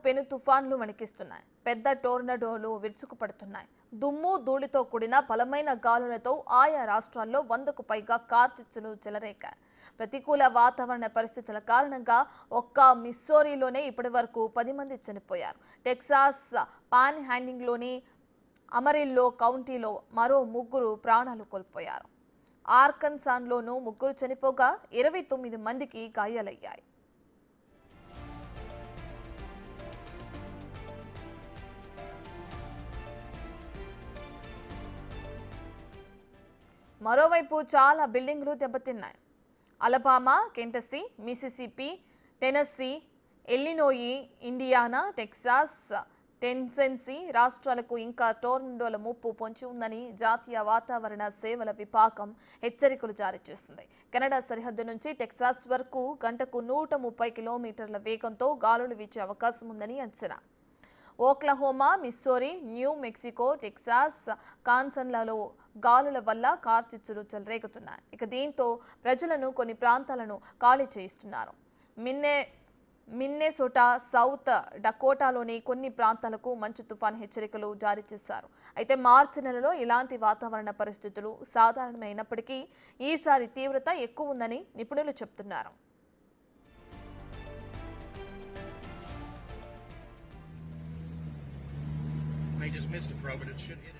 పెను తుఫాన్లు వణికిస్తున్నాయి. పెద్ద టోర్నడోలు విరుచుకుపడుతున్నాయి. దుమ్ము ధూళితో కూడిన బలమైన గాలులతో ఆయా రాష్ట్రాల్లో 100కు పైగా కార్చిచ్చులు చెలరేగాయి. ప్రతికూల వాతావరణ పరిస్థితుల కారణంగా ఒక్క మిస్సోరీలోనే ఇప్పటివరకు 10 మంది చనిపోయారు. టెక్సాస్ పాన్ హ్యాండింగ్లోని అమరిల్లో కౌంటీలో మరో 3 ప్రాణాలు కోల్పోయారు. ఆర్కన్సాన్లోనూ 3 చనిపోగా 29 మందికి గాయాలయ్యాయి. మరోవైపు చాలా బిల్డింగులు దెబ్బతిన్నాయి. Alabama, Kentucky, Mississippi, Tennessee, Illinois, Indiana, Texas, Tennessee రాష్ట్రాలకు ఇంకా టోర్నడోల ముప్పు పొంచి ఉందని జాతీయ వాతావరణ సేవల విభాగం హెచ్చరికలు జారీ చేసింది. కెనడా సరిహద్దు నుంచి టెక్సాస్ వరకు గంటకు 130 కిలోమీటర్ల వేగంతో గాలులు వీచే అవకాశం ఉందని అంచనా. Oklahoma, Missouri, New Mexico, Texas, కాన్సన్లలో గాలుల వల్ల కార్చిచ్చులు చెలరేగుతున్నాయి. ఇక దీంతో ప్రజలను కొన్ని ప్రాంతాలను ఖాళీ చేయిస్తున్నారు. మిన్నెసోటా, సౌత్ డకోటాలోని కొన్ని ప్రాంతాలకు మంచు తుఫాన్ హెచ్చరికలు జారీ చేశారు. అయితే మార్చి నెలలో ఇలాంటి వాతావరణ పరిస్థితులు సాధారణమైనప్పటికీ ఈసారి తీవ్రత ఎక్కువ ఉందని నిపుణులు చెబుతున్నారు. They just missed the pro, but it should hit it.